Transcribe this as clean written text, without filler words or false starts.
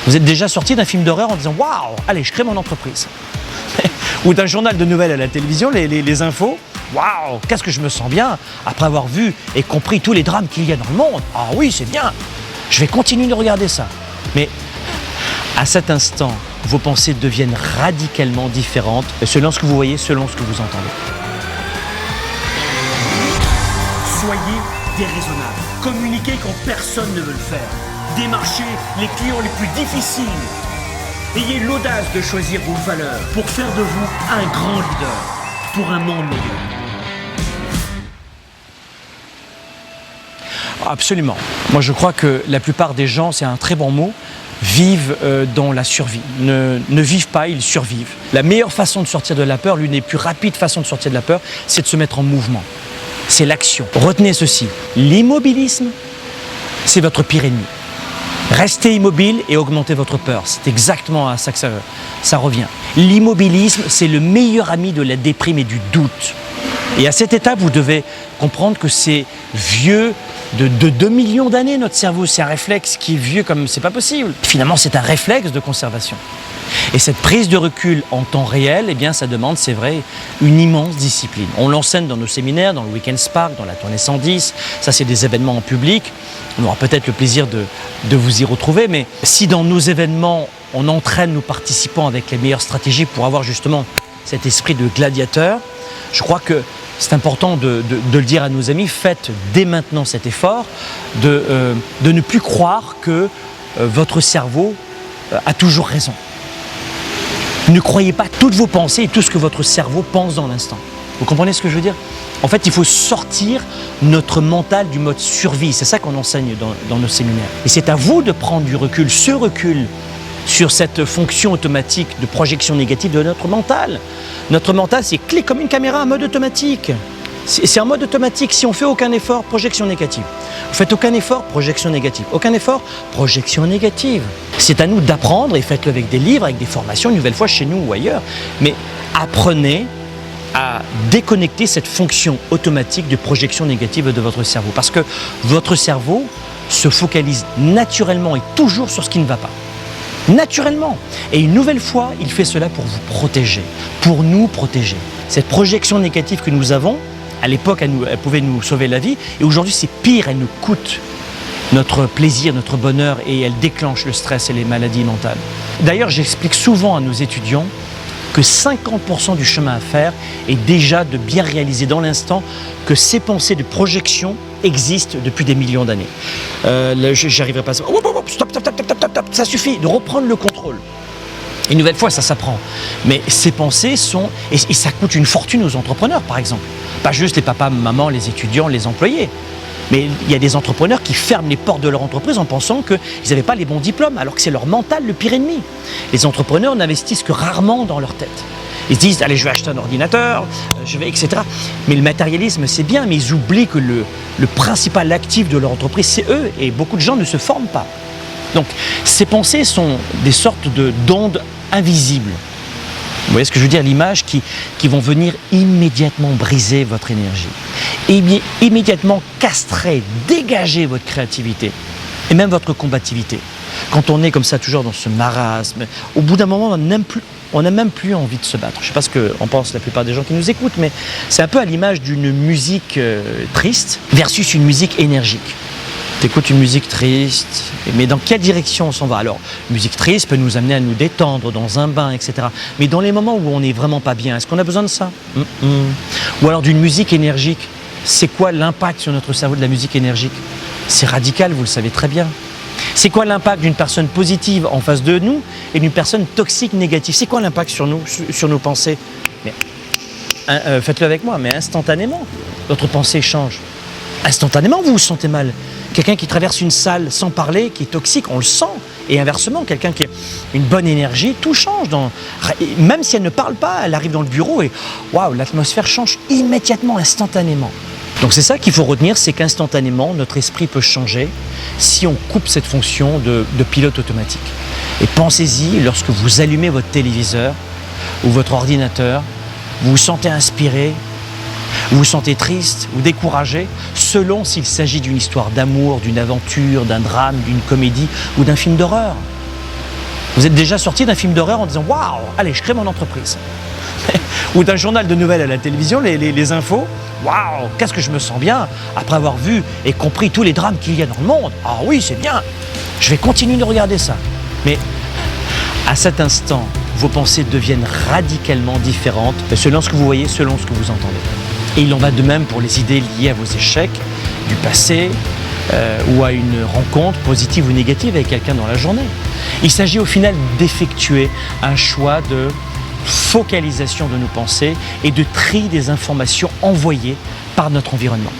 Vous êtes déjà sorti d'un film d'horreur en disant « Waouh, allez, je crée mon entreprise ». Ou d'un journal de nouvelles à la télévision, les infos. Waouh, qu'est-ce que je me sens bien après avoir vu et compris tous les drames qu'il y a dans le monde. Ah oui, c'est bien. Je vais continuer de regarder ça. Mais à cet instant, vos pensées deviennent radicalement différentes selon ce que vous voyez, selon ce que vous entendez. Soyez déraisonnable. Communiquez quand personne ne veut le faire. Démarchez les clients les plus difficiles. Ayez l'audace de choisir vos valeurs pour faire de vous un grand leader pour un monde meilleur. Absolument. Moi, je crois que la plupart des gens, c'est un très bon mot, vivent dans la survie. Ne vivent pas, ils survivent. La meilleure façon de sortir de la peur, l'une des plus rapides façons de sortir de la peur, c'est de se mettre en mouvement. C'est l'action. Retenez ceci, l'immobilisme, c'est votre pire ennemi. Restez immobile et augmentez votre peur. C'est exactement à ça que ça revient. L'immobilisme, c'est le meilleur ami de la déprime et du doute. Et à cette étape, vous devez comprendre que c'est vieux de 2 millions d'années, notre cerveau. C'est un réflexe qui est vieux comme c'est pas possible. Finalement, c'est un réflexe de conservation. Et cette prise de recul en temps réel, eh bien, ça demande, c'est vrai, une immense discipline. On l'enseigne dans nos séminaires, dans le Weekend Spark, dans la Tournée 110. Ça, c'est des événements en public. On aura peut-être le plaisir de vous y retrouver. Mais si dans nos événements, on entraîne nos participants avec les meilleures stratégies pour avoir justement cet esprit de gladiateur, je crois que c'est important de le dire à nos amis. Faites dès maintenant cet effort de ne plus croire que votre cerveau a toujours raison. Ne croyez pas toutes vos pensées et tout ce que votre cerveau pense dans l'instant. Vous comprenez ce que je veux dire? En fait, il faut sortir notre mental du mode survie. C'est ça qu'on enseigne dans nos séminaires. Et c'est à vous de prendre du recul, ce recul sur cette fonction automatique de projection négative de notre mental. Notre mental, c'est clé comme une caméra en mode automatique. C'est en mode automatique. Si on ne fait aucun effort, projection négative. Vous faites aucun effort, projection négative. Aucun effort, projection négative. C'est à nous d'apprendre, et faites-le avec des livres, avec des formations, une nouvelle fois chez nous ou ailleurs. Mais apprenez à déconnecter cette fonction automatique de projection négative de votre cerveau. Parce que votre cerveau se focalise naturellement et toujours sur ce qui ne va pas. Naturellement. Et une nouvelle fois, il fait cela pour vous protéger, pour nous protéger. Cette projection négative que nous avons, à l'époque, elle pouvait nous sauver la vie, et aujourd'hui, c'est pire, elle nous coûte notre plaisir, notre bonheur, et elle déclenche le stress et les maladies mentales. D'ailleurs, j'explique souvent à nos étudiants que 50% du chemin à faire est déjà de bien réaliser dans l'instant que ces pensées de projection existent depuis des millions d'années. J'arriverai pas à ça. Stop, ça suffit de reprendre le contrôle. Une nouvelle fois, ça s'apprend. Mais ces pensées sont... Et ça coûte une fortune aux entrepreneurs, par exemple. Pas juste les papas, mamans, les étudiants, les employés. Mais il y a des entrepreneurs qui ferment les portes de leur entreprise en pensant qu'ils n'avaient pas les bons diplômes, alors que c'est leur mental le pire ennemi. Les entrepreneurs n'investissent que rarement dans leur tête. Ils se disent, allez, je vais acheter un ordinateur, etc. Mais le matérialisme, c'est bien, mais ils oublient que le principal actif de leur entreprise, c'est eux, et beaucoup de gens ne se forment pas. Donc, ces pensées sont des sortes d'ondes invisibles. Vous voyez ce que je veux dire, l'image qui vont venir immédiatement briser votre énergie, et immédiatement castrer, dégager votre créativité et même votre combativité. Quand on est comme ça, toujours dans ce marasme, au bout d'un moment, on n'a même plus envie de se battre. Je ne sais pas ce qu'en pensent la plupart des gens qui nous écoutent, mais c'est un peu à l'image d'une musique triste versus une musique énergique. Tu écoutes une musique triste, mais dans quelle direction on s'en va? Alors, musique triste peut nous amener à nous détendre dans un bain, etc. Mais dans les moments où on n'est vraiment pas bien, est-ce qu'on a besoin de ça? Ou alors d'une musique énergique. C'est quoi l'impact sur notre cerveau de la musique énergique? C'est radical, vous le savez très bien. C'est quoi l'impact d'une personne positive en face de nous et d'une personne toxique négative? C'est quoi l'impact sur nous, sur nos pensées? Faites-le avec moi, mais instantanément, votre pensée change. Instantanément, vous vous sentez mal. Quelqu'un qui traverse une salle sans parler, qui est toxique, on le sent. Et inversement, quelqu'un qui a une bonne énergie, tout change. Même si elle ne parle pas, elle arrive dans le bureau et waouh, l'atmosphère change immédiatement, instantanément. Donc c'est ça qu'il faut retenir, c'est qu'instantanément, notre esprit peut changer si on coupe cette fonction de pilote automatique. Et pensez-y, lorsque vous allumez votre téléviseur ou votre ordinateur, vous vous sentez inspiré, vous vous sentez triste ou découragé, selon s'il s'agit d'une histoire d'amour, d'une aventure, d'un drame, d'une comédie ou d'un film d'horreur. Vous êtes déjà sorti d'un film d'horreur en disant « Waouh, allez, je crée mon entreprise ». Ou d'un journal de nouvelles à la télévision, les infos. Waouh, qu'est-ce que je me sens bien après avoir vu et compris tous les drames qu'il y a dans le monde. Ah oui, c'est bien. Je vais continuer de regarder ça. Mais à cet instant, vos pensées deviennent radicalement différentes selon ce que vous voyez, selon ce que vous entendez. Et il en va de même pour les idées liées à vos échecs du passé ou à une rencontre positive ou négative avec quelqu'un dans la journée. Il s'agit au final d'effectuer un choix de focalisation de nos pensées et de tri des informations envoyées par notre environnement.